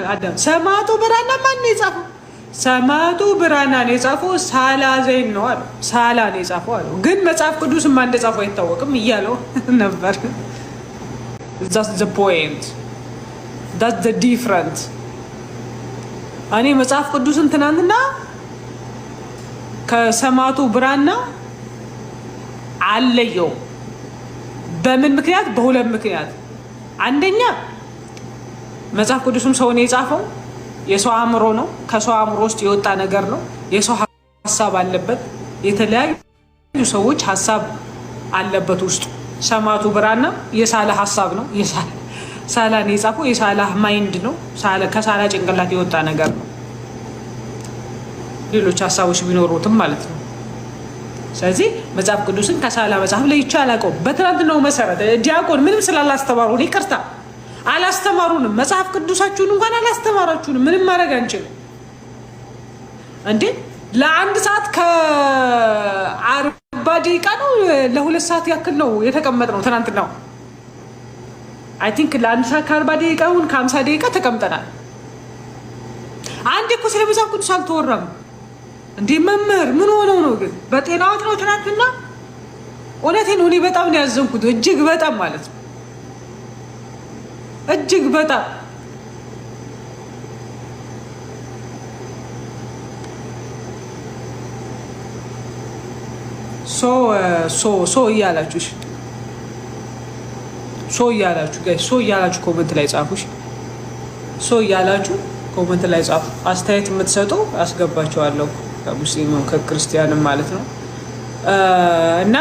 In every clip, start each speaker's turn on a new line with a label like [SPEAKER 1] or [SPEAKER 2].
[SPEAKER 1] አዳም ሰማዕቱ ብራና ማን ነው የጻፈው? ሰማዕቱ ብራና ነው የጻፈው ሳላ ዘይን ነው አሉ። ሳላ ነው የጻፈው አሉ። ግን መጽሐፍ ቅዱስ ማን እንደጻፈው አይታወቅም እያለው ነበር። that's the point, that's the difference። እኔ መጽሐፍ ቅዱስን ትናንትና ከሰማዕቱ ብራና አለየው። በምን ምክንያት? በሁለት ምክንያት። አንደኛ መጽሐፍ ቅዱስም ሰው ነው የጻፈው፣ የሰው አእምሮ ነው፣ ከሰው አእምሮ ውስጥ የወጣ ነገር ነው። የሰው ሀሳብ አለበት፣ የተለያዩ ሰዎች ሀሳብ አለበት ውስጡ። ሰማዕቱ ብራና የሳለ ሀሳብ ነው፣ ሳላ ነው የጻፈው፣ የሳላ ማይንድ ነው፣ ከሳላ ጭንቅላት የወጣ ነገር ነው። ሌሎች ሀሳቦች ቢኖሩትም ማለት ነው። ስለዚህ መጽሐፍ ቅዱስን ከሳላ መጽሐፍ ላይ ይቻላል። በትናንትናው መሰረት ዲያቆን ምንም ስላላስተማሩን ይቅርታ አላስተማሩንም። መጽሐፍ ቅዱሳችሁን እንኳን አላስተማራችሁንም። ምንም ማድረግ አንችልም እንዴ። ለአንድ ሰዓት ከ40 ደቂቃ ነው ለ2 ሰዓት ያክል ነው የተቀመጥነው ትናንትናው። አይ ቲንክ ለአንድ ሰዓት ከ40 ደቂቃውን ከ50 ደቂቃ ተቀምጠናል። አንዴ እኮ ስለ መጽሐፍ ቅዱስ አልተወራም እንዴ። መምህር ምን ሆነው ነው ግን? በጤናዎት ነው ትናንትና? እውነቴን ነው። እኔ በጣም ነው ያዘንኩት፣ እጅግ በጣም ማለት ነው፣ እጅግ በጣም ሶ እያላችሁ ጋይስ ሶ እያላችሁ ኮመንት ላይ ጻፉሽ። ሶ እያላችሁ ኮመንት ላይ ጻፉ። አስተያየት የምትሰጡ አስገባቸዋለሁ፣ ከሙስሊምም ከክርስቲያንም ማለት ነው። እና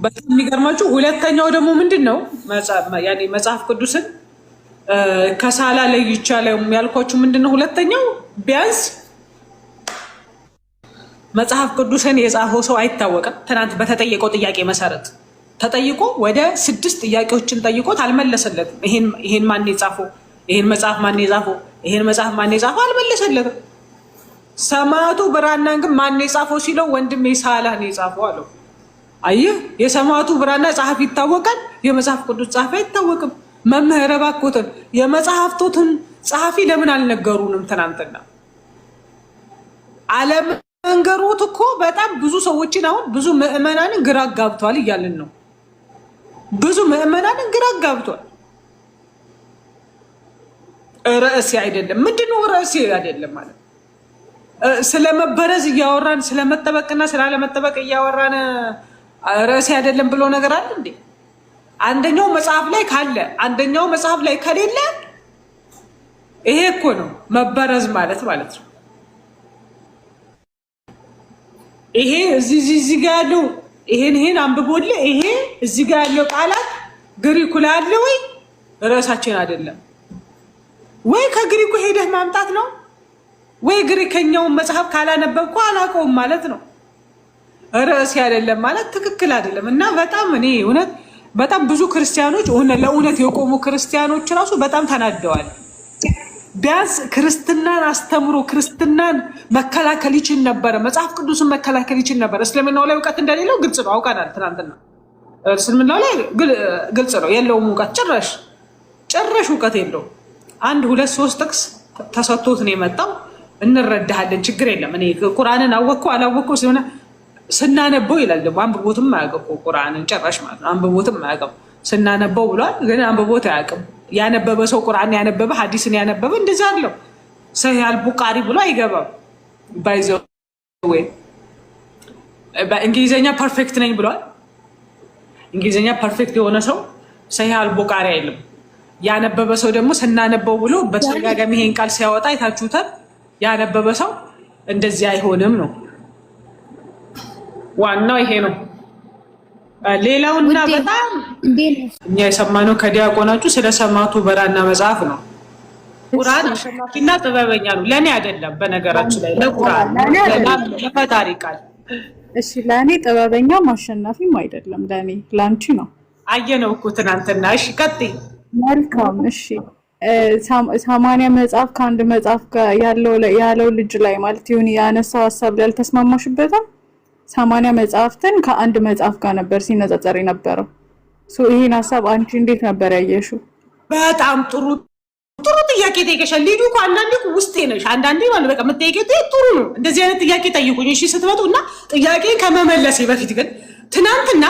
[SPEAKER 1] በጣም የሚገርማችሁ ሁለተኛው ደግሞ ምንድን ነው መጽሐፍ ቅዱስን ከሳላ ላይ ይቻላል ያልኳችሁ ምንድን ነው? ሁለተኛው ቢያንስ መጽሐፍ ቅዱስን የጻፈው ሰው አይታወቅም። ትናንት በተጠየቀው ጥያቄ መሰረት ተጠይቆ ወደ 6 ጥያቄዎችን ጠይቆት አልመለሰለትም። ይሄን ማን የጻፈው? ይሄን መጽሐፍ ማን የጻፈው? ይሄን መጽሐፍ ማን የጻፈው? አልመለሰለትም። ሰማዕቱ ብራናን ግን ማን የጻፈው ሲለው ወንድሜ ሳላ ነው የጻፈው አለው። አየህ፣ የሰማዕቱ ብራና ጸሐፊ ይታወቃል፣ የመጽሐፍ ቅዱስ ጸሐፊ አይታወቅም። መምህር እባክዎትን የመጽሐፍቶትን ጸሐፊ ለምን አልነገሩንም? ትናንትና አለመንገሩት እኮ በጣም ብዙ ሰዎችን አሁን ብዙ ምዕመናንን ግራ ጋብቷል እያልን ነው። ብዙ ምዕመናንን ግራ ጋብቷል። ርዕሴ አይደለም ምንድነው? ርዕሴ አይደለም ማለት ስለመበረዝ እያወራን ስለመጠበቅና ስላለመጠበቅ እያወራን ርዕሴ አይደለም ብሎ ነገር አለ እንዴ? አንደኛው መጽሐፍ ላይ ካለ አንደኛው መጽሐፍ ላይ ከሌለ ይሄ እኮ ነው መበረዝ ማለት ነው። ይሄ እዚህ ጋር ያለው ይሄን አንብቦልህ ይሄ እዚህ ጋር ያለው ቃላት ግሪኩ ላይ አለ ወይ? ርዕሳችን አይደለም ወይ? ከግሪኩ ሄደህ ማምጣት ነው ወይ? ግሪከኛውን መጽሐፍ ካላነበብኩ አላውቀውም ማለት ነው። ርዕሴ አይደለም ማለት ትክክል አይደለም። እና በጣም እኔ እውነት በጣም ብዙ ክርስቲያኖች ለእውነት የቆሙ ክርስቲያኖች ራሱ በጣም ተናደዋል። ቢያንስ ክርስትናን አስተምሮ ክርስትናን መከላከል ይችል ነበረ። መጽሐፍ ቅዱስን መከላከል ይችል ነበረ። እስልምናው ላይ እውቀት እንደሌለው ግልጽ ነው፣ አውቀናል። ትናንትና እስልምናው ላይ ግልጽ ነው የለውም እውቀት፣ ጭራሽ እውቀት የለውም። 1 2 3 ጥቅስ ተሰጥቶት ነው የመጣው። እንረዳሃለን፣ ችግር የለም። እኔ ቁርአንን አወቅኩ አላወቅኩ ስለሆነ ስናነበው ይላል ደግሞ አንብቦትም አያውቅም ቁርአንን ጭራሽ ማለት ነው። አንብቦትም አያውቅም። ስናነበው ብሏል፣ ግን አንብቦት አያውቅም። ያነበበ ሰው ቁርአን ያነበበ ሐዲስን ያነበበ እንደዛ አለው። ሰሂህ አልቡኻሪ ብሎ አይገባም። ባይዘው ወይ በእንግሊዘኛ ፐርፌክት ነኝ ብሏል። እንግሊዘኛ ፐርፌክት የሆነ ሰው ሰሂህ አልቡኻሪ አይልም። ያነበበ ሰው ደግሞ ስናነበው ብሎ በተደጋጋሚ ይሄን ቃል ሲያወጣ አይታችሁታል። ያነበበ ሰው እንደዚህ አይሆንም ነው ዋናው፣ ይሄ ነው። ሌላውና በጣም እኛ የሰማነው ከዲያቆናችሁ ስለ ሰማዕቱ ብራና መጽሐፍ ነው። ቁርአን አሸናፊና ጥበበኛ ነው። ለእኔ አይደለም በነገራችን ላይ ለቁርአን ለፈጣሪ ቃል።
[SPEAKER 2] እሺ ለእኔ ጥበበኛም አሸናፊም አይደለም፣ ለእኔ ለአንቺ ነው።
[SPEAKER 1] አየነው እኮ ትናንትና። እሺ ቀጥይ።
[SPEAKER 2] መልካም እሺ። 80 መጽሐፍ ከአንድ መጽሐፍ ጋር ያለው ልጅ ላይ ማለት ይሁን ያነሳው ሀሳብ ላይ አልተስማማሽበትም? 80 መጽሐፍትን ከአንድ መጽሐፍ ጋር ነበር ሲነጻጸር የነበረው። ይሄን ሀሳብ አንቺ እንዴት ነበር ያየሽው?
[SPEAKER 1] በጣም ጥሩ ጥያቄ ጠይቀሻል። ሊዱ እኮ አንዳንዴ ውስጤ ነሽ። አንዳንዴ ማለት በቃ የምትጠይቂው ጥሩ ነው። እንደዚህ አይነት ጥያቄ ጠይቁኝ እሺ ስትመጡ እና ጥያቄ ከመመለሴ በፊት ግን ትናንትና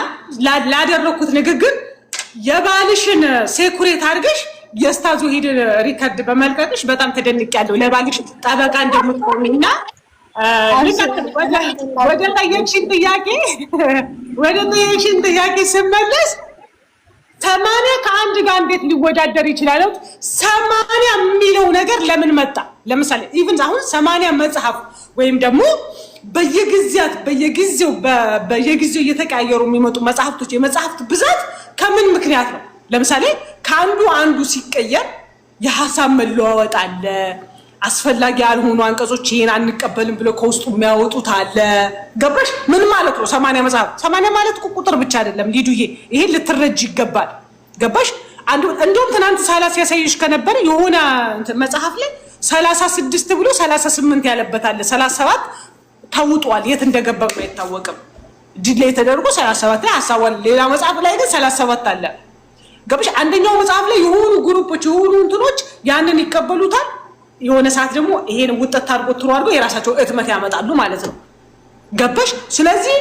[SPEAKER 1] ላደረኩት ንግግር የባልሽን ሴኩሬት አድርገሽ የስታዙ ሂድ ሪከርድ በመልቀቅሽ በጣም ተደንቄያለሁ። ለባልሽ ጠበቃ እንደምትቆሚና ወደ ጠየቅሽን ጥያቄ ስመለስ 80 ከአንድ ጋር እንዴት ሊወዳደር ይችላል? 80 የሚለው ነገር ለምን መጣ? ለምሳሌ ኢቭን አሁን 80 መጽሐፍ ወይም ደግሞ በየጊዜው እየተቀያየሩ የሚመጡ መጽሐፍቶች የመጽሐፍት ብዛት ከምን ምክንያት ነው? ለምሳሌ ከአንዱ አንዱ ሲቀየር የሀሳብ መለዋወጥ አለ። አስፈላጊ ያልሆኑ አንቀጾች ይሄን አንቀበልም ብለው ከውስጡ የሚያወጡት አለ። ገባሽ? ምን ማለት ነው 80 መጽሐፍ? 80 ማለት ቁጥር ብቻ አይደለም ሊዱዬ፣ ይሄን ልትረጅ ይገባል። ገባሽ? እንደውም ትናንት ሳላስ ያሳይሽ ከነበረ የሆነ መጽሐፍ ላይ 36 ብሎ 38 ያለበት አለ። 37 ተውጧል። የት እንደገባ አይታወቅም። ዲሌይ ተደርጎ 37 ላይ ሐሳቧን፣ ሌላ መጽሐፍ ላይ ግን 37 አለ። ገባሽ? አንደኛው መጽሐፍ ላይ የሆኑ ግሩፖች የሆኑ እንትኖች ያንን ይቀበሉታል። የሆነ ሰዓት ደግሞ ይሄን ውጥት አድርጎ ትሩ አድርጎ የራሳቸው እትመት ያመጣሉ ማለት ነው። ገባሽ? ስለዚህ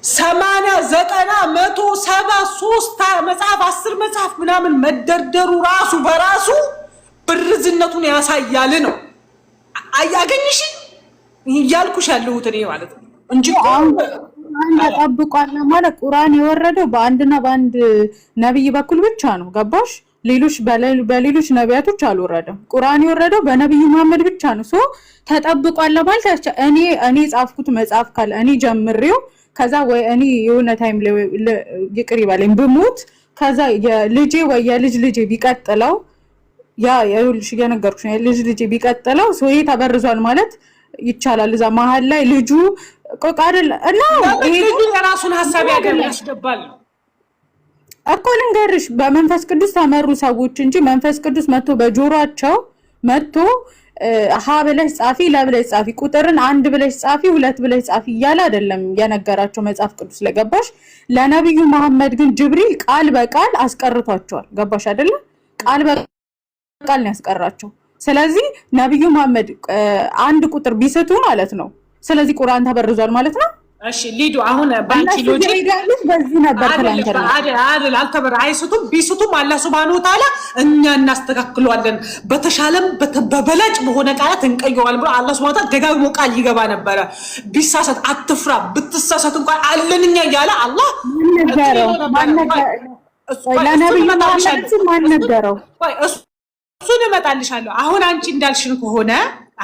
[SPEAKER 1] 80 90 100 73 መጽሐፍ 10 መጽሐፍ ምናምን መደርደሩ ራሱ በራሱ ብርዝነቱን ያሳያል ነው። አያገኝሽ እያልኩሽ ያለሁት እኔ ማለት ነው እንጂ
[SPEAKER 2] ተጠብቋል ማለት ቁርአን የወረደው በአንድና በአንድ ነብይ በኩል ብቻ ነው። ገባሽ? በሌሎች ነቢያቶች አልወረደም። ቁርአን የወረደው በነብዩ መሐመድ ብቻ ነው። ሶ ተጠብቋል ማለት እኔ ጻፍኩት መጽሐፍ ካለ እኔ ጀምሬው ከዛ ወይ እኔ የሆነ ታይም ይቅር ይበለኝ ብሞት ከዛ የልጄ ወይ የልጅ ልጄ ቢቀጥለው ይኸውልሽ እየነገርኩሽ ነው። የልጅ ልጄ ቢቀጥለው ሶ ይሄ ተበርዟል ማለት ይቻላል። እዛ መሀል ላይ ልጁ ቆቃደል እና
[SPEAKER 1] ይሄ የራሱን ሐሳብ ያስገባል
[SPEAKER 2] እኮ ልንገርሽ፣ በመንፈስ ቅዱስ ተመሩ ሰዎች እንጂ መንፈስ ቅዱስ መጥቶ በጆሮአቸው መጥቶ ሀ ብለሽ ጻፊ ለብለሽ ጻፊ ቁጥርን 1 ብለሽ ጻፊ 2 ብለሽ ጻፊ እያለ አይደለም የነገራቸው መጽሐፍ ቅዱስ ለገባሽ። ለነብዩ መሐመድ ግን ጅብሪል ቃል በቃል አስቀርቷቸዋል። ገባሽ አይደለ? ቃል በቃል ነው ያስቀራቸው። ስለዚህ ነብዩ መሐመድ 1 ቁጥር ቢስቱ ማለት ነው። ስለዚህ ቁርአን ተበርዟል ማለት ነው።
[SPEAKER 1] እሺ ሊዱ አሁን ባንቺ ሎጂክ
[SPEAKER 2] በዚህ ነበር ተላንተራ
[SPEAKER 1] አይደል አልተበረ አይስቱም ቢስቱም አላህ Subhanahu Wa Ta'ala እኛ እናስተካክለዋለን በተሻለም በበላጭ በሆነ ቃላት እንቀየዋለን ብሎ አላህ Subhanahu Wa Ta'ala ደጋግሞ ቃል ይገባ ነበረ። ቢሳሳት አትፍራ ብትሳሳት እንኳን አለንኛ ያለ አላህ
[SPEAKER 2] ነገረው ለነብዩ ማን ነገረው?
[SPEAKER 1] እሱን እመጣልሻለሁ። አሁን አንቺ እንዳልሽን ከሆነ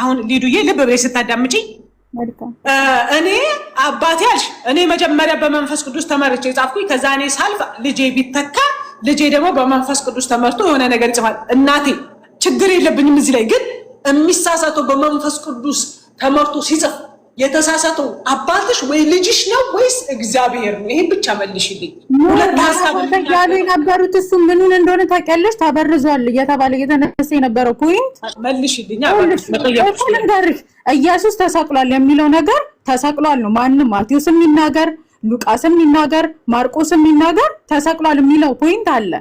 [SPEAKER 1] አሁን ሊዱዬ ልብ ብለሽ ስታዳምጪ እኔ አባቴ አልሽ እኔ መጀመሪያ በመንፈስ ቅዱስ ተመርጬ ጻፍኩኝ። ከዛ እኔ ሳልፍ ልጄ ቢተካ ልጄ ደግሞ በመንፈስ ቅዱስ ተመርቶ የሆነ ነገር ይጽፋል። እናቴ ችግር የለብኝም። እዚህ ላይ ግን የሚሳሳተው በመንፈስ ቅዱስ ተመርቶ ሲጽፍ የተሳሳተው አባትሽ ወይ ልጅሽ ነው ወይስ እግዚአብሔር ነው? ይሄን ብቻ መልሽልኝ። ሁለት ሐሳብ
[SPEAKER 2] ያሉ የነበሩት እሱ ምኑን እንደሆነ ታውቂያለሽ? ተበርዟል እየተባለ እየተነሳ የነበረው ፖይንት መልሽልኝ። ኢየሱስ ተሰቅሏል የሚለው ነገር ተሰቅሏል ነው። ማንም ማቴዎስ የሚናገር ሉቃስ የሚናገር ማርቆስ የሚናገር ተሰቅሏል የሚለው ፖይንት አለ።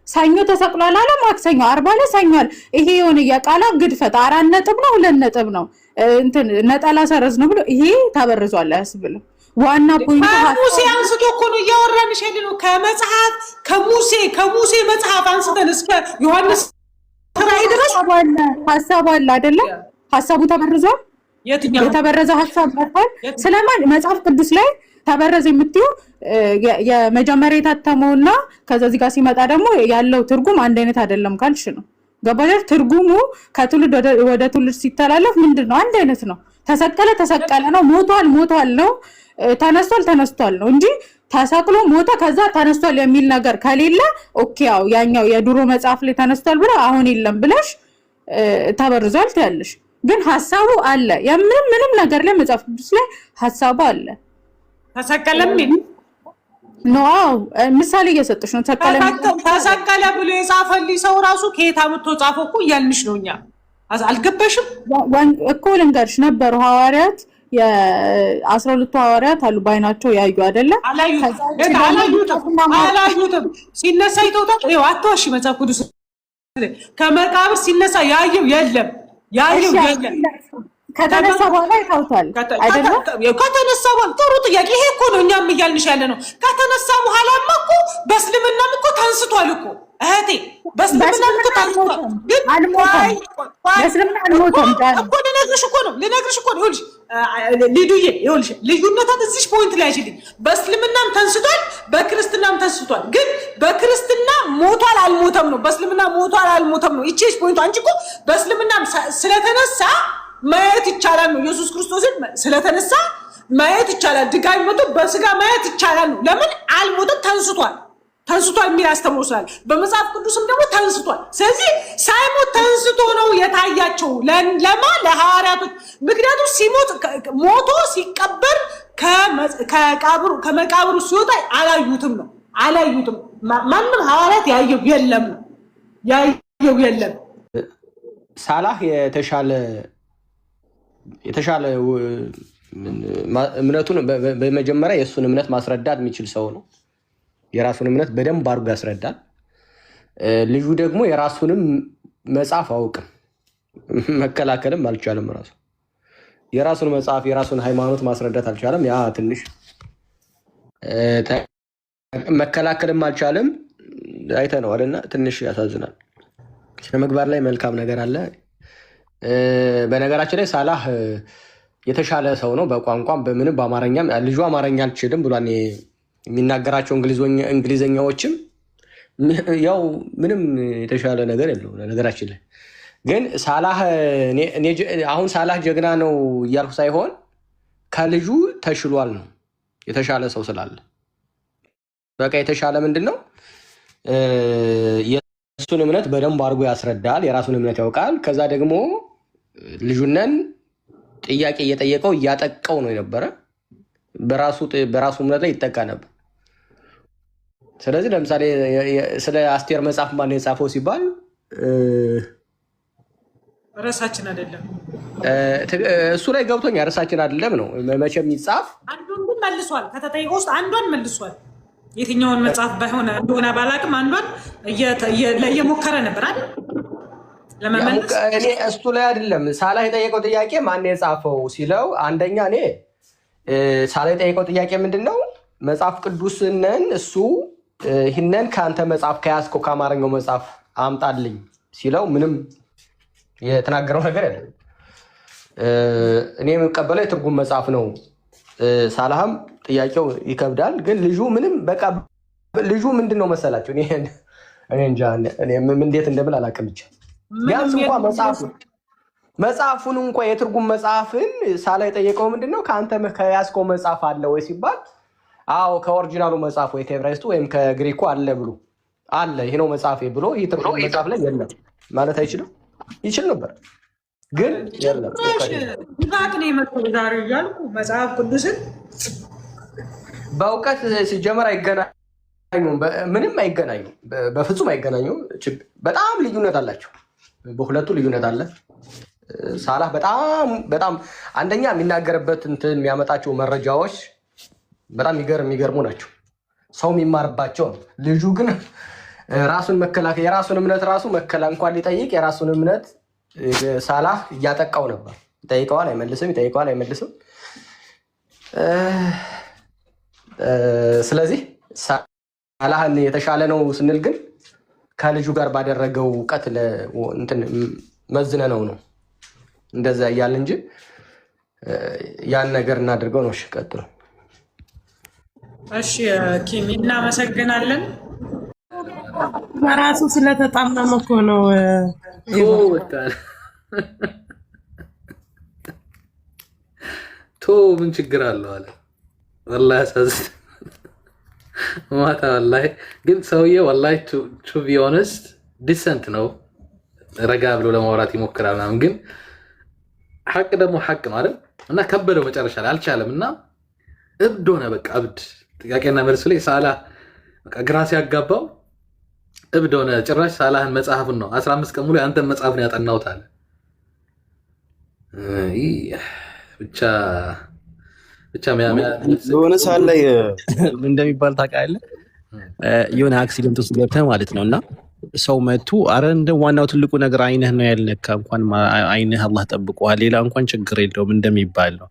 [SPEAKER 2] ሰኞ ተሰቅሏል አለ፣ ማክሰኞ፣ ዓርብ አለ፣ ሰኞ አለ። ይሄ የሆነ የቃላት ግድፈት 4 ነጥብ ነው 2 ነጥብ ነው እንትን ነጠላ ሰረዝ ነው ብሎ ይሄ ተበርዟል አያስብልም። ዋና ፖይንት
[SPEAKER 1] ሙሴ አንስቶ እኮ ነው እያወራንሽ ያለነው። ከሙሴ መጽሐፍ አንስተን እስከ ዮሐንስ ራእይ ድረስ
[SPEAKER 2] ሐሳብ አለ አይደለ? ሐሳቡ ተበርዟል። የተበረዘ ሐሳብ መጥቷል። ስለማን መጽሐፍ ቅዱስ ላይ ተበረዘ የምትዩ የመጀመሪያ የታተመውና ከዛ እዚህ ጋር ሲመጣ ደግሞ ያለው ትርጉም አንድ አይነት አይደለም ካልሽ ነው። ገባሽ? ትርጉሙ ከትውልድ ወደ ትውልድ ሲተላለፍ ምንድነው አንድ አይነት ነው። ተሰቀለ ነው፣ ሞቷል ነው፣ ተነስቷል ነው እንጂ ተሰቅሎ ሞተ ከዛ ተነስቷል የሚል ነገር ከሌለ ኦኬ ያው ያኛው የድሮ መጽሐፍ ላይ ተነስቷል ብለ አሁን የለም ብለሽ ተበርዟል ትያለሽ። ግን ሐሳቡ አለ። ምንም ነገር ላይ መጽሐፍ ቅዱስ ላይ ሐሳቡ አለ።
[SPEAKER 1] ተሰቀለም
[SPEAKER 2] ነው ምሳሌ እየሰጠሽ ነው።
[SPEAKER 1] ተሰቀለ ብሎ የጻፈልኝ ሰው ራሱ ከየት አምጥቶ ጻፈው እኮ እያልንሽ ነው። እኛ አልገባሽም
[SPEAKER 2] እኮ ልንገርሽ ነበሩ ሐዋርያት የ12 ሐዋርያት አሉ ባይናቸው ያዩ አይደለ?
[SPEAKER 1] አላዩትም። ሲነሳ ይተውታል። ይኸው አትዋሺ። መጽሐፍ ቅዱስ ከመቃብር ሲነሳ ያየው የለም።
[SPEAKER 2] ከተነሳ በኋላ ይታውታል አይደለም?
[SPEAKER 1] ከተነሳ በኋላ ጥሩ ጥያቄ። ይሄ እኮ ነው እኛም እያልንሽ ያለ ነው። ከተነሳ በኋላማ እኮ በእስልምናም እኮ ተንስቷል እኮ እህቴ፣ በእስልምናም እኮ ተንስቷል። ግን
[SPEAKER 2] በእስልምና አልሞተም
[SPEAKER 1] እኮ ልነግርሽ እኮ ነው። ይኸውልሽ ልዱዬ፣ ይኸውልሽ ልዩነታት እዚህ ፖይንት ላይ አይችልም። በእስልምናም ተንስቷል፣ በክርስትናም ተንስቷል። ግን በክርስትና ሞቷል አልሞተም ነው፣ በእስልምና ሞቷል አልሞተም ነው። ይቺስ ፖይንቱ። አንቺ እኮ በእስልምናም ስለተነሳ ማየት ይቻላል ነው። ኢየሱስ ክርስቶስን ስለተነሳ ማየት ይቻላል። ድጋሚ መቶ በስጋ ማየት ይቻላል ነው። ለምን አልሞተም? ተንስቷል የሚል አስተምሮሳል። በመጽሐፍ ቅዱስም ደግሞ ተንስቷል። ስለዚህ ሳይሞት ተንስቶ ነው የታያቸው ለማ ለሐዋርያቶች። ምክንያቱም ሲሞት ሞቶ ሲቀበር ከመቃብሩ ሲወጣ አላዩትም ነው። ማንም ሐዋርያት ያየው የለም ነው።
[SPEAKER 3] ሳላህ የተሻለ እምነቱን በመጀመሪያ የእሱን እምነት ማስረዳት የሚችል ሰው ነው። የራሱን እምነት በደንብ አድርጎ ያስረዳል። ልጁ ደግሞ የራሱንም መጽሐፍ አውቅም መከላከልም አልቻለም። ራሱ የራሱን መጽሐፍ የራሱን ሃይማኖት ማስረዳት አልቻለም። ያ ትንሽ መከላከልም አልቻለም። አይተነዋልና ትንሽ ያሳዝናል። ስነ ምግባር ላይ መልካም ነገር አለ። በነገራችን ላይ ሳላህ የተሻለ ሰው ነው። በቋንቋም በምንም በአማርኛም ልጁ አማርኛ አልችልም ብሏል። የሚናገራቸው እንግሊዘኛዎችም ያው ምንም የተሻለ ነገር የለው። ነገራችን ላይ ግን ሳላህ አሁን ሳላህ ጀግና ነው እያልኩ ሳይሆን ከልጁ ተሽሏል ነው። የተሻለ ሰው ስላለ በቃ የተሻለ ምንድን ነው የእሱን እምነት በደንብ አድርጎ ያስረዳል። የራሱን እምነት ያውቃል። ከዛ ደግሞ ልጁነን ጥያቄ እየጠየቀው እያጠቀው ነው የነበረ። በራሱ እምነት ላይ ይጠቃ ነበር። ስለዚህ ለምሳሌ ስለ አስቴር መጽሐፍ ማነው የጻፈው ሲባል
[SPEAKER 1] ርዕሳችን አይደለም።
[SPEAKER 3] እሱ ላይ ገብቶኛ ርዕሳችን አይደለም ነው መቼም ይጻፍ።
[SPEAKER 1] አንዱን ግን መልሷል። ከተጠየቀው ውስጥ አንዷን መልሷል። የትኛውን መጽሐፍ ባይሆን እንደሆነ ባላቅም አንዷን እየሞከረ ነበር አይደል ለመመለስ።
[SPEAKER 3] እኔ እሱ ላይ አይደለም ሳላህ የጠየቀው ጥያቄ ማነው የጻፈው ሲለው፣ አንደኛ እኔ ሳላህ የጠየቀው ጥያቄ ምንድን ነው መጽሐፍ ቅዱስነን እሱ ይህንን ከአንተ መጽሐፍ ከያዝከው ከአማርኛው መጽሐፍ አምጣልኝ ሲለው ምንም የተናገረው ነገር የለም። እኔ የምቀበለው የትርጉም መጽሐፍ ነው። ሳላህም ጥያቄው ይከብዳል። ግን ልጁ ምንም በቃ ልጁ ምንድን ነው መሰላቸው እኔ እንጃ እንዴት እንደብል አላውቅም። ብቻ ቢያንስ እንኳ መጽሐፉን እንኳ የትርጉም መጽሐፍን ሳላህ የጠየቀው ምንድን ነው ከአንተ ከያዝከው መጽሐፍ አለ ወይ ሲባል አዎ ከኦሪጂናሉ መጽሐፍ ወይ ከዕብራይስጡ ወይም ከግሪኩ አለ ብሎ አለ ይሄ ነው መጽሐፌ ብሎ ይህ ትርጉም መጽሐፍ ላይ የለም ማለት አይችልም። ይችል ነበር ግን የለም።
[SPEAKER 1] ነው የመጣው ዛሬ እያልኩ መጽሐፍ ቅዱስን
[SPEAKER 3] በእውቀት ሲጀመር አይገናኙም። ምንም አይገናኙም። በፍጹም አይገናኙም። በጣም ልዩነት አላቸው። በሁለቱ ልዩነት አለ። ሳላህ በጣም አንደኛ የሚናገርበት እንትን የሚያመጣቸው መረጃዎች በጣም የሚገርሙ ናቸው። ሰው የሚማርባቸው ነው። ልጁ ግን ራሱን መከላከል የራሱን እምነት ራሱ እንኳን ሊጠይቅ የራሱን እምነት ሳላህ እያጠቃው ነበር። ይጠይቀዋል አይመልስም፣ ይጠይቀዋል አይመልስም። ስለዚህ ሳላህን የተሻለ ነው ስንል ግን ከልጁ ጋር ባደረገው እውቀት መዝነ ነው እንደዛ እያለ እንጂ ያን ነገር እናድርገው ነው። እሺ ቀጥሎ።
[SPEAKER 1] እሺ ኪሚ እናመሰግናለን።
[SPEAKER 4] በራሱ ስለተጣመመ እኮ ነው።
[SPEAKER 5] ምን ችግር አለው አለ። ወላሂ ያሳዝን ማታ። ወላሂ ግን ሰውዬ ወላሂ ቱ ቢ ኦነስት ዲሰንት ነው። ረጋ ብሎ ለማውራት ይሞክራል ምናምን፣ ግን ሐቅ ደግሞ ሐቅ ነው አይደል? እና ከበደው መጨረሻ ላይ አልቻለም እና እብድ ሆነ። በቃ እብድ። ጥያቄና መልስ ላይ ሳላህ በቃ ግራ ሲያጋባው እብድ ሆነ። ጭራሽ ሳላህን መጽሐፍን ነው 15 ቀን ሙሉ የአንተን መጽሐፍን ያጠናሁት አለ። ብቻ
[SPEAKER 6] የሆነ ሰዓት ላይ ምን እንደሚባል ታውቃለህ? የሆነ አክሲደንት ውስጥ ገብተህ ማለት ነው እና ሰው መቱ አረ እንደ ዋናው ትልቁ ነገር አይንህ ነው ያልነካ፣ እንኳን አይንህ አላህ ጠብቀዋል፣ ሌላ እንኳን ችግር የለውም እንደሚባል ነው።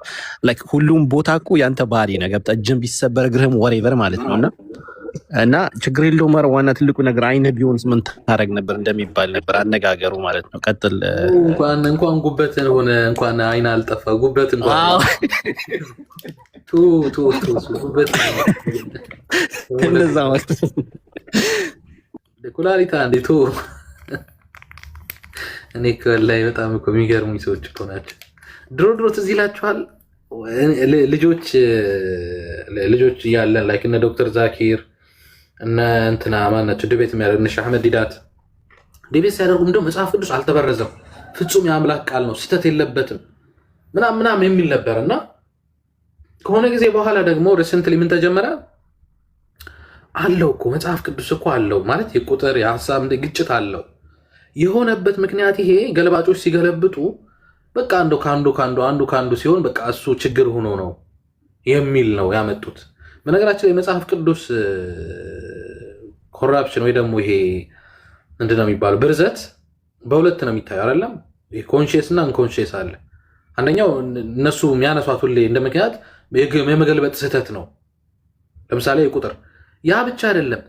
[SPEAKER 6] ላይክ ሁሉም ቦታ እኮ ያንተ ባህሪ ነው። ገብተህ እጅን ቢሰበር እግርህም ወሬቨር ማለት ነው እና ችግር የለውም ኧረ ዋና ትልቁ ነገር አይንህ ቢሆንስ ምን ታደርግ ነበር እንደሚባል ነበር አነጋገሩ ማለት ነው። ቀጥል።
[SPEAKER 5] እንኳን ጉበትን ሆነ እንኳን አይን አልጠፋ ጉበት
[SPEAKER 6] እንደዛ ማለት
[SPEAKER 5] ኩላሊታ እንዴት እኔ ከላይ በጣም እኮ የሚገርሙኝ ሰዎች እኮ ናቸው። ድሮ ትዝ ይላችኋል ልጆች እያለን ላይክ እነ ዶክተር ዛኪር እነ እንትና ማናቸው ዲቤት የሚያደርግ እነ ሼህ አህመድ ዲዳት ዲቤት ሲያደርጉ እንደው መጽሐፍ ቅዱስ አልተበረዘም፣ ፍጹም የአምላክ ቃል ነው፣ ስህተት የለበትም ምናምን የሚል ነበር እና ከሆነ ጊዜ በኋላ ደግሞ ሪሰንትሊ ምን ተጀመረ? አለው እኮ መጽሐፍ ቅዱስ እኮ አለው ማለት የቁጥር የሀሳብ ግጭት አለው። የሆነበት ምክንያት ይሄ ገለባጮች ሲገለብጡ በቃ አንዱ ከአንዱ ሲሆን በቃ እሱ ችግር ሆኖ ነው የሚል ነው ያመጡት። በነገራችን ላይ የመጽሐፍ ቅዱስ ኮራፕሽን ወይ ደግሞ ይሄ ምንድነው የሚባለው ብርዘት በሁለት ነው የሚታየው አይደለም? ኮንሽስ እና አንኮንሽስ አለ። አንደኛው እነሱ የሚያነሷት ሁሌ እንደ ምክንያት የመገልበጥ ስህተት ነው። ለምሳሌ የቁጥር ያ ብቻ አይደለም፣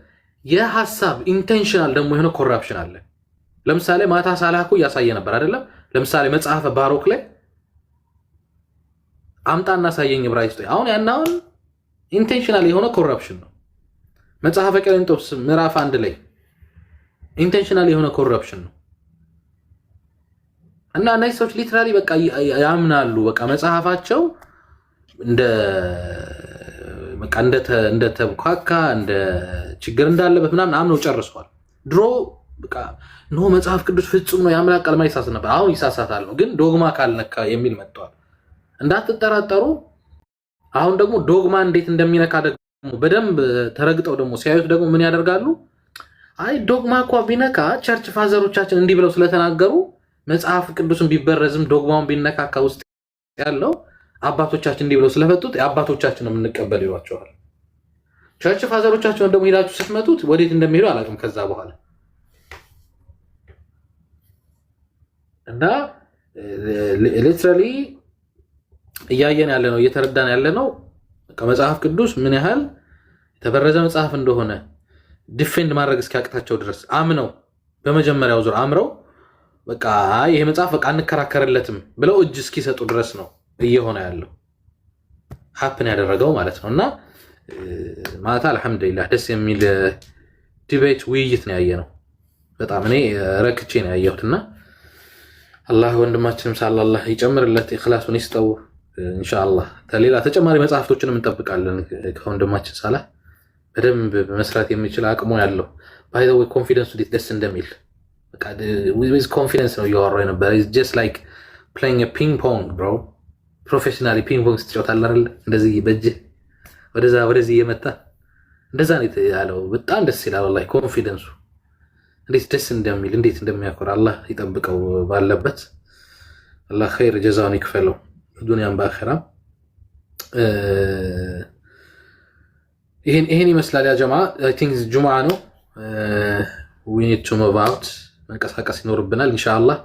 [SPEAKER 5] የሀሳብ ኢንቴንሽናል ደግሞ የሆነ ኮራፕሽን አለ። ለምሳሌ ማታ ሳላኩ እያሳየ ነበር አይደለም? ለምሳሌ መጽሐፈ ባሮክ ላይ አምጣና ሳየኝ ዕብራይስጥ አሁን ያናውን ኢንቴንሽናል የሆነ ኮራፕሽን ነው። መጽሐፈ ቆሮንቶስ ምዕራፍ 1 ላይ ኢንቴንሽናል የሆነ ኮራፕሽን ነው። እና እነዚህ ሰዎች ሊትራሊ በቃ ያምናሉ በቃ መጽሐፋቸው እንደ ተብኳካ እንደ ችግር እንዳለበት ምናምን አምነው ጨርሰዋል። ድሮ በቃ ኖ መጽሐፍ ቅዱስ ፍጹም ነው የአምላክ ቃል ማይሳሳት ነበር። አሁን ይሳሳታል ነው ግን ዶግማ ካልነካ የሚል መጥቷል። እንዳትጠራጠሩ። አሁን ደግሞ ዶግማ እንዴት እንደሚነካ ደግሞ በደንብ ተረግጠው ደግሞ ሲያዩት ደግሞ ምን ያደርጋሉ? አይ ዶግማ እኮ ቢነካ ቸርች ፋዘሮቻችን እንዲህ ብለው ስለተናገሩ መጽሐፍ ቅዱስን ቢበረዝም ዶግማውን ቢነካካ ውስጥ ያለው አባቶቻችን እንዲህ ብለው ስለፈቱት የአባቶቻችን የምንቀበል ይሏቸዋል። ቸርች ፋዘሮቻቸውን ደግሞ ሄዳችሁ ስትመቱት ወዴት እንደሚሄዱ አላውቅም ከዛ በኋላ እና ሊትራሊ እያየን ያለ ነው እየተረዳን ያለ ነው መጽሐፍ ቅዱስ ምን ያህል የተበረዘ መጽሐፍ እንደሆነ ዲፌንድ ማድረግ እስኪያቅታቸው ድረስ አምነው በመጀመሪያው ዙር አምረው በቃ ይሄ መጽሐፍ በቃ አንከራከርለትም ብለው እጅ እስኪሰጡ ድረስ ነው እየሆነ ያለው ሀፕን ያደረገው ማለት ነው። እና ማታ አልሐምዱሊላህ ደስ የሚል ዲቤት ውይይት ነው ያየነው። በጣም እኔ ረክቼ ነው ያየሁትና አላህ ወንድማችንም ሳላህ ይጨምርለት ኢኽላሱን ይስጠው ኢንሻአላህ። ሌላ ተጨማሪ መጽሐፍቶችንም እንጠብቃለን ከወንድማችን ሳላህ በደንብ መስራት የሚችል አቅሙ ያለው ባይ ዘ ወይ ኮንፊደንሱ ደስ እንደሚል በቃ with confidence ነው ያወራው የነበረ is just like playing a ping pong bro ፕሮፌሽናሊ ፒንግ ፖንግ ስትጫወታለህ አይደል? እንደዚህ በእጅ ወደዚህ የመጣ እንደዛ ነው ያለው። በጣም ደስ ይላል ወላሂ ኮንፊደንሱ እንዴት ደስ እንደሚል እንዴት እንደሚያኮራ አላህ ይጠብቀው ባለበት። አላህ ኸይር ጀዛውን ይክፈለው ዱንያም በአኺራም። ይሄን ይመስላል ያ ጀማዓ። አይ ቲንክ ጁምዓ ነው we need to move out መንቀሳቀስ ይኖርብናል ኢንሻአላህ።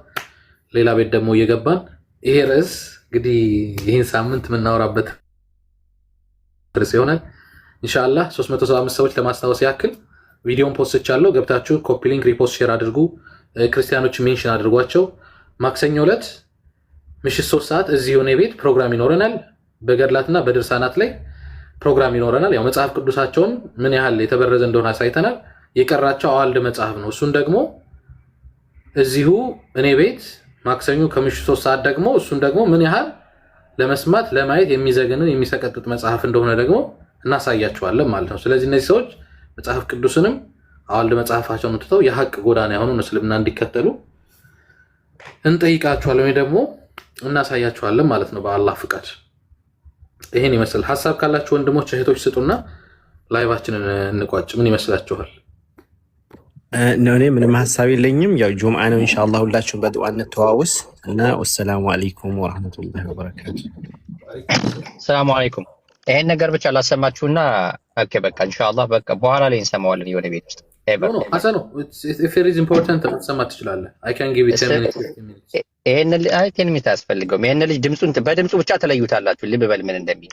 [SPEAKER 5] ሌላ ቤት ደግሞ እየገባን ይሄ ርዕስ እንግዲህ ይህን ሳምንት የምናወራበት ርዕስ ይሆናል ኢንሻአላህ። 375 ሰዎች ለማስታወስ ያክል ቪዲዮን ፖስት ቻለው ገብታችሁ ኮፒ ሊንክ ሪፖስት ሼር አድርጉ። ክርስቲያኖች ሜንሽን አድርጓቸው። ማክሰኞ ዕለት ምሽት 3 ሰዓት እዚህ የሆነ ቤት ፕሮግራም ይኖረናል። በገድላትና በድርሳናት ላይ ፕሮግራም ይኖረናል። ያው መጽሐፍ ቅዱሳቸውን ምን ያህል የተበረዘ እንደሆነ አሳይተናል። የቀራቸው አዋልድ መጽሐፍ ነው። እሱን ደግሞ እዚሁ እኔ ቤት ማክሰኞ ከምሽቱ 3 ሰዓት ደግሞ እሱን ደግሞ ምን ያህል ለመስማት ለማየት የሚዘገንን የሚሰቀጥጥ መጽሐፍ እንደሆነ ደግሞ እናሳያቸዋለን ማለት ነው። ስለዚህ እነዚህ ሰዎች መጽሐፍ ቅዱስንም አዋልድ መጽሐፋቸውን ትተው የሐቅ ጎዳና የሆኑ እስልምና እንዲከተሉ እንጠይቃቸዋለን ወይ ደግሞ እናሳያቸዋለን ማለት ነው በአላህ ፍቃድ። ይሄን ይመስል ሐሳብ ካላችሁ ወንድሞች እህቶች ስጡና ላይቫችንን እንቋጭ። ምን ይመስላችኋል?
[SPEAKER 6] እኔ ምንም ሀሳብ የለኝም። ያው ጁምዓ ነው ኢንሻአላህ ሁላችሁም በዱዓ እንተዋወስ እና ወሰላሙ አለይኩም ወራህመቱላሂ ወበረካቱ።
[SPEAKER 7] ሰላም አለይኩም። ይሄን ነገር ብቻ ላሰማችሁና ኦኬ በቃ ኢንሻአላህ በቃ በኋላ ላይ እንሰማዋለን የሆነ ቤት ውስጥ
[SPEAKER 5] No, Hassan, if it is important, ልትሰማ ትችላለህ። I can give you 10 minutes, 15 minutes.
[SPEAKER 7] ይሄን አይ 10 ሚኒት አያስፈልገውም። ይሄን ልጅ ድምጹን በድምጹ ብቻ ተለዩታላችሁ። ልብ በል ምን እንደሚል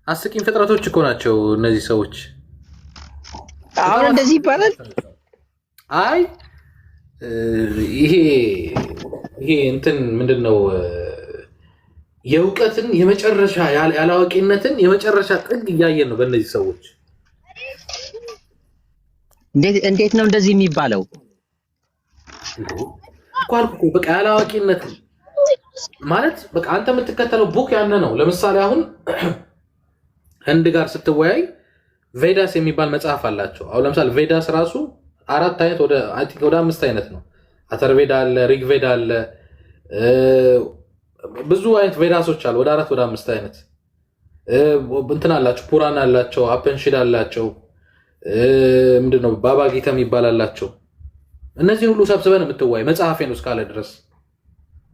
[SPEAKER 5] አስቂኝ ፍጥረቶች እኮ ናቸው እነዚህ ሰዎች።
[SPEAKER 7] አሁን እንደዚህ ይባላል።
[SPEAKER 5] አይ ይሄ እንትን ምንድነው የእውቀትን የመጨረሻ ያላዋቂነትን የመጨረሻ ጥግ እያየን ነው በእነዚህ ሰዎች።
[SPEAKER 7] እንዴት ነው እንደዚህ የሚባለው?
[SPEAKER 5] ቋልኩ በቃ ያላዋቂነት ማለት በቃ አንተ የምትከተለው ቡክ ያነ ነው። ለምሳሌ አሁን ህንድ ጋር ስትወያይ ቬዳስ የሚባል መጽሐፍ አላቸው። አሁን ለምሳሌ ቬዳስ ራሱ 4 አይነት ወደ 5 አይነት ነው። አተርቬዳ አለ፣ ሪግቬዳ አለ፣ ብዙ አይነት ቬዳሶች አሉ። ወደ 4 ወደ 5 አይነት እንትን አላቸው። ፑራን አላቸው፣ አፐንሺድ አላቸው፣ ምንድነው ባባጊታ የሚባል አላቸው። እነዚህ ሁሉ ሰብስበን የምትወያይ መጽሐፌ ነው እስካለ ድረስ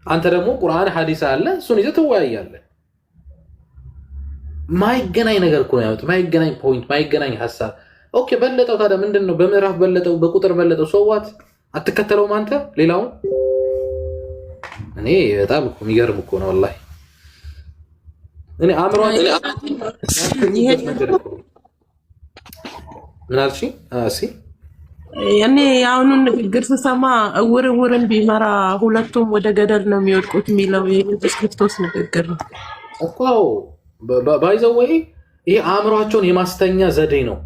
[SPEAKER 5] አንተ ደግሞ ቁርአን ሐዲስ አለ እሱን ይዘህ ትወያያለህ። ማይገናኝ ነገር እኮ ነው ያሉት። ማይገናኝ ፖይንት፣ ማይገናኝ ሐሳብ። ኦኬ በለጠው ታዲያ ምንድነው? በምዕራፍ በለጠው፣ በቁጥር በለጠው፣ ሶዋት አትከተለውም አንተ ሌላውን። እኔ በጣም እኮ የሚገርም እኮ ነው والله። እኔ አምሮን ምን አልሽ? እሺ
[SPEAKER 4] ያኔ አሁኑን ንግግር ስሰማ እውርን ቢመራ ሁለቱም ወደ ገደል ነው የሚወድቁት የሚለው የኢየሱስ ክርስቶስ ንግግር ነው
[SPEAKER 5] እኮ። ባይዘው ወይ ይሄ አእምሯቸውን የማስተኛ ዘዴ ነው።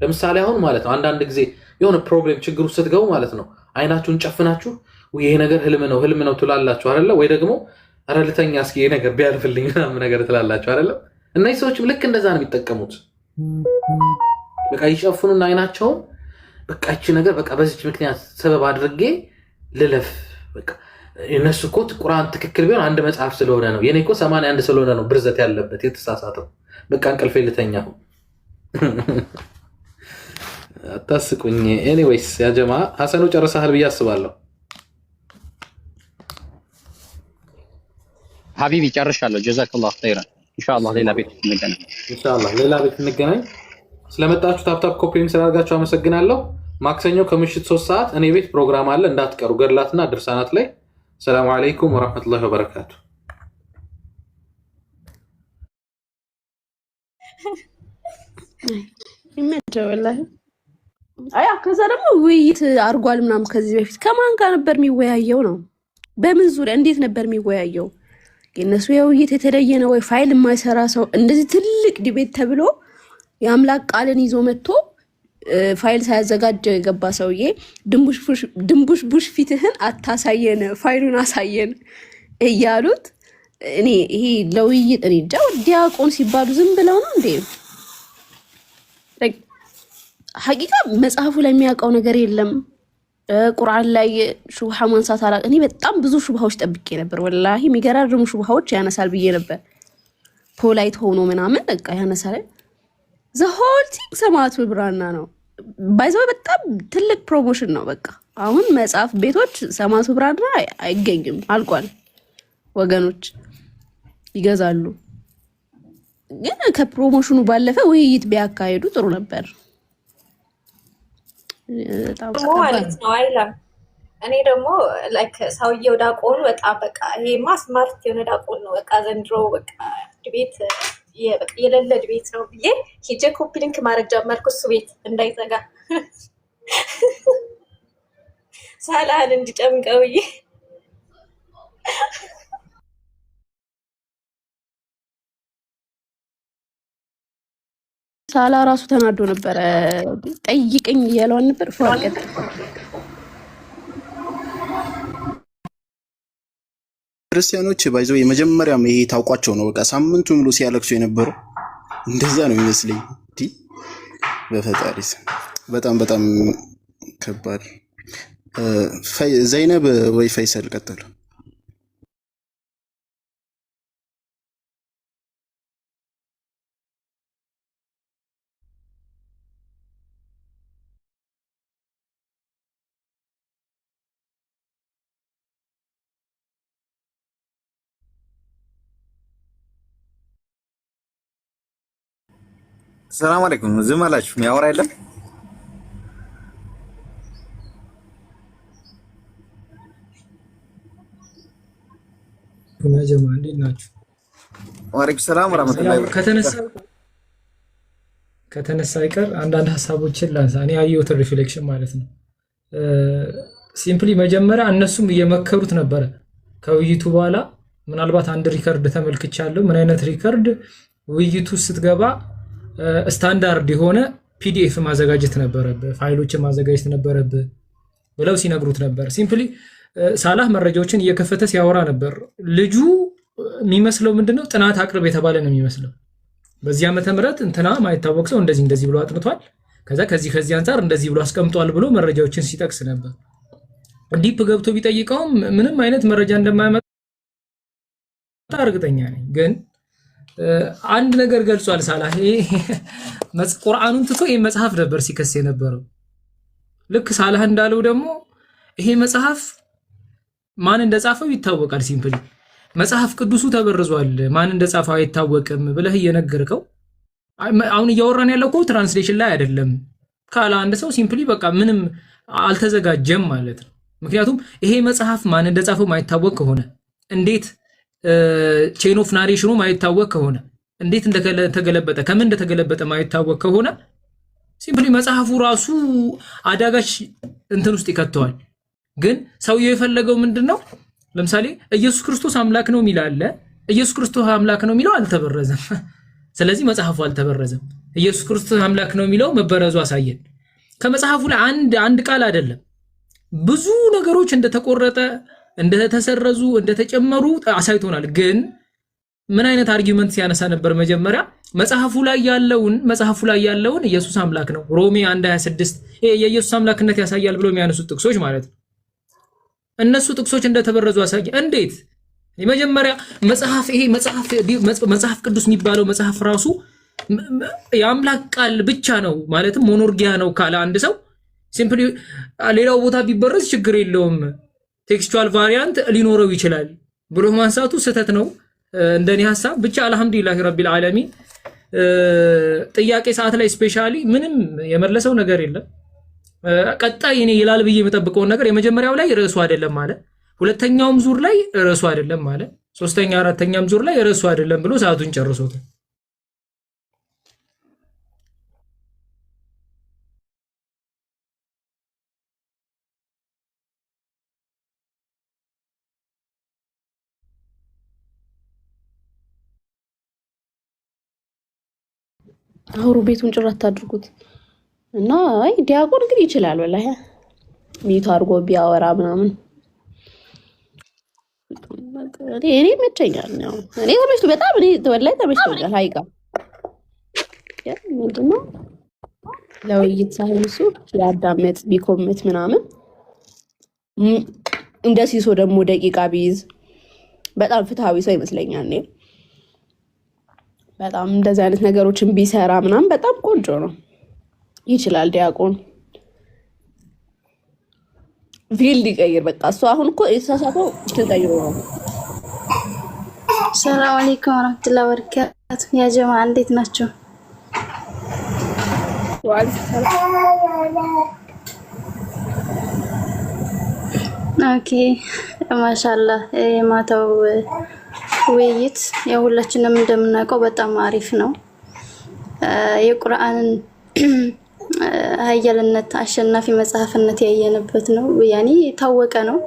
[SPEAKER 5] ለምሳሌ አሁን ማለት ነው አንዳንድ ጊዜ የሆነ ፕሮብሌም ችግር ውስጥ ስትገቡ ማለት ነው አይናችሁን ጨፍናችሁ ይሄ ነገር ህልም ነው ትላላችሁ አይደለ? ወይ ደግሞ ኧረ ልተኛ እስኪ ይሄ ነገር ቢያልፍልኝ ምናምን ነገር ትላላችሁ አይደለ? እነዚህ ሰዎችም ልክ እንደዛ ነው የሚጠቀሙት። በቃ ይጨፍኑና አይናቸውን በቃ እቺ ነገር በቃ በዚች ምክንያት ሰበብ አድርጌ ልለፍ። በቃ እነሱ እኮ ቁርአን ትክክል ቢሆን አንድ መጽሐፍ ስለሆነ ነው፣ የኔ እኮ 81 ስለሆነ ነው ብርዘት ያለበት የተሳሳተው። በቃ እንቅልፌ ልተኛ። አታስቁኝ። ኤኒዌይስ ያ ጀማ ሐሰኑ ጨርሰሃል ብዬ አስባለሁ።
[SPEAKER 7] ሀቢቢ ጨርሻለሁ። ጀዛከላሁ ኸይራን። ኢንሻአላህ ሌላ ቤት እንገናኝ። ስለመጣችሁ ታፕታፕ ኮፒሊንግ ስላደርጋችሁ አመሰግናለሁ። ማክሰኞ ከምሽት 3 ሰዓት እኔ ቤት ፕሮግራም አለ እንዳትቀሩ። ገድላትና ድርሳናት ላይ። ሰላም አለይኩም ወራህመቱላሂ ወበረካቱ።
[SPEAKER 8] ከዛ ደግሞ ውይይት አድርጓል ምናምን ከዚህ በፊት ከማን ጋር ነበር የሚወያየው ነው? በምን ዙሪያ እንዴት ነበር የሚወያየው? የነሱ የውይይት የተለየ ነው ወይ? ፋይል የማይሰራ ሰው እንደዚህ ትልቅ ዲቤት ተብሎ የአምላክ ቃልን ይዞ መጥቶ ፋይል ሳያዘጋጀ የገባ ሰውዬ ድንቡሽ ቡሽ ፊትህን አታሳየን፣ ፋይሉን አሳየን እያሉት እኔ ይሄ ለውይይት እኔ እንጃ ዲያቆን ሲባሉ ዝም ብለው ነው እንዴ? ሐቂቃ መጽሐፉ ላይ የሚያውቀው ነገር የለም። ቁርአን ላይ ሹብሃ ማንሳት አላ እኔ በጣም ብዙ ሹብሃዎች ጠብቄ ነበር። ወላሂ የሚገራርሙ ሹብሃዎች ያነሳል ብዬ ነበር። ፖላይት ሆኖ ምናምን በቃ ያነሳል። ዘሆል ቲንግ ሰማዕቱ ብራና ነው ባይዘው በጣም ትልቅ ፕሮሞሽን ነው። በቃ አሁን መጽሐፍ ቤቶች ሰማዕቱ ብራና አይገኝም፣ አልቋል። ወገኖች ይገዛሉ። ግን ከፕሮሞሽኑ ባለፈ ውይይት ቢያካሄዱ ጥሩ ነበር
[SPEAKER 9] ማለት ነው። አይላም እኔ ደግሞ ላይክ ሰውየው ዳቆኑ በጣም በቃ ይሄማ ስማርት የሆነ ዳቆን ነው። በቃ ዘንድሮ በቃ ድቤት የሌለ ድቤት ነው ብዬ ሂጄ ኮፒ ሊንክ ማድረግ ጀመርኩ እሱ ቤት እንዳይዘጋ ሳላህን እንዲጨምቀው ብዬ
[SPEAKER 8] ሳላ ራሱ ተናዶ ነበረ። ጠይቀኝ እያለዋን ነበር ፏቀት
[SPEAKER 10] ክርስቲያኖች ባይዘው የመጀመሪያም ይሄ ታውቋቸው ነው። በቃ ሳምንቱ ሙሉ ሲያለቅሱ የነበሩ እንደዛ ነው ይመስለኝ። በፈጣሪ በጣም በጣም ከባድ። ዘይነብ ወይ ፈይሰል ቀጥሉ።
[SPEAKER 11] ሰላም አለይኩም። ዝም አላችሁ የሚያወራ የለም።
[SPEAKER 12] ጀማ እንዴት ናችሁ?
[SPEAKER 11] ወአለይኩም ሰላም ወራህመቱላሂ ወበረካቱህ።
[SPEAKER 12] ከተነሳ አይቀር አንዳንድ ሀሳቦችን ላንሳ። እኔ ያየሁትን ሪፍሌክሽን ማለት ነው። ሲምፕሊ መጀመሪያ እነሱም እየመከሩት ነበረ። ከውይይቱ በኋላ ምናልባት አንድ ሪከርድ ተመልክቻለሁ። ምን አይነት ሪከርድ? ውይይቱ ስትገባ ስታንዳርድ የሆነ ፒዲኤፍ ማዘጋጀት ነበረብህ፣ ፋይሎችን ማዘጋጀት ነበረብህ ብለው ሲነግሩት ነበር። ሲምፕሊ ሳላህ መረጃዎችን እየከፈተ ሲያወራ ነበር። ልጁ የሚመስለው ምንድነው ጥናት አቅርብ የተባለ ነው የሚመስለው። በዚህ ዓመተ ምህረት እንትና ማይታወቅ ሰው እንደዚህ ብሎ አጥንቷል፣ ከዛ ከዚህ አንፃር እንደዚህ ብሎ አስቀምጧል ብሎ መረጃዎችን ሲጠቅስ ነበር። ዲፕ ገብቶ ቢጠይቀውም ምንም አይነት መረጃ እንደማያመጣ እርግጠኛ ነኝ። ግን አንድ ነገር ገልጿል ሳላህ። ቁርአኑን ትቶ ይሄ መጽሐፍ ነበር ሲከስ የነበረው። ልክ ሳላህ እንዳለው ደግሞ ይሄ መጽሐፍ ማን እንደጻፈው ይታወቃል። ሲምፕሊ መጽሐፍ ቅዱሱ ተበርዟል፣ ማን እንደጻፈው አይታወቅም ብለህ እየነገርከው አሁን እያወራን ያለው እኮ ትራንስሌሽን ላይ አይደለም ካለ አንድ ሰው ሲምፕሊ በቃ ምንም አልተዘጋጀም ማለት ነው። ምክንያቱም ይሄ መጽሐፍ ማን እንደጻፈው ማይታወቅ ከሆነ እንዴት ቼን ኦፍ ናሬሽኑ ማይታወቅ ከሆነ እንዴት እንደተገለበጠ ከምን እንደተገለበጠ ማይታወቅ ከሆነ ሲምፕሊ መጽሐፉ ራሱ አዳጋች እንትን ውስጥ ይከተዋል። ግን ሰውየው የፈለገው ምንድነው? ለምሳሌ ኢየሱስ ክርስቶስ አምላክ ነው የሚል አለ። ኢየሱስ ክርስቶስ አምላክ ነው የሚለው አልተበረዘም። ስለዚህ መጽሐፉ አልተበረዘም። ኢየሱስ ክርስቶስ አምላክ ነው የሚለው መበረዙ አሳየን። ከመጽሐፉ ላይ አንድ ቃል አይደለም ብዙ ነገሮች እንደተቆረጠ እንደተሰረዙ እንደተጨመሩ አሳይቶናል። ግን ምን አይነት አርጊውመንት ሲያነሳ ነበር? መጀመሪያ መጽሐፉ ላይ ያለውን ኢየሱስ አምላክ ነው ሮሜ 1:26 የኢየሱስ አምላክነት ያሳያል ብሎ የሚያነሱት ጥቅሶች ማለት ነው። እነሱ ጥቅሶች እንደተበረዙ አሳየ። እንዴት? የመጀመሪያ መጽሐፍ ቅዱስ የሚባለው መጽሐፍ ራሱ የአምላክ ቃል ብቻ ነው ማለትም ሞኖርጊያ ነው ካለ አንድ ሰው ሲምፕሊ ሌላው ቦታ ቢበረዝ ችግር የለውም ቴክስቹዋል ቫሪያንት ሊኖረው ይችላል ብሎ ማንሳቱ ስህተት ነው እንደኔ ሐሳብ። ብቻ አልহামዱሊላህ ረቢል ዓለሚን ጥያቄ ሰዓት ላይ ስፔሻሊ ምንም የመለሰው ነገር የለም። ቀጣይ እኔ ይላል ብዬ የምጠብቀው ነገር የመጀመሪያው ላይ ርዕሱ አይደለም ማለት፣ ሁለተኛውም ዙር ላይ ርዕሱ አይደለም ማለት፣ ሶስተኛ አራተኛም ዙር ላይ ርዕሱ አይደለም ብሎ ሰዓቱን ጨርሶታል።
[SPEAKER 8] አውሩ ቤቱን ጭራት አድርጉት እና አይ ዲያቆን ግን ይችላል ወላሂ ሚቱ አድርጎ ቢያወራ ምናምን እኔ መቸኛል ነው። እኔ ተመችቶ በጣም እኔ ወላሂ ተመችቶኛል። ሀይቃ ምንድነው ለውይይት ሳይሆን እሱ ያዳመጥ ቢኮመት ምናምን እንደ ሲሶ ደግሞ ደቂቃ ቢይዝ በጣም ፍትሃዊ ሰው ይመስለኛል። እኔ በጣም እንደዚህ አይነት ነገሮችን ቢሰራ ምናምን በጣም ቆንጆ ነው። ይችላል ዲያቆን ፊልድ ይቀይር። በቃ እሱ አሁን እኮ የተሳሳተው ትቀይሮ ነው።
[SPEAKER 13] ሰላም አለይኩም ወራህመቱላሂ ወበረካቱ ያ ጀማ እንዴት ናችሁ? ኦኬ ማሻአላህ የማታው ውይይት የሁላችንም እንደምናውቀው በጣም አሪፍ ነው። የቁርአንን ኃያልነት አሸናፊ መጽሐፍነት ያየንበት ነው። ያኔ ታወቀ ነው።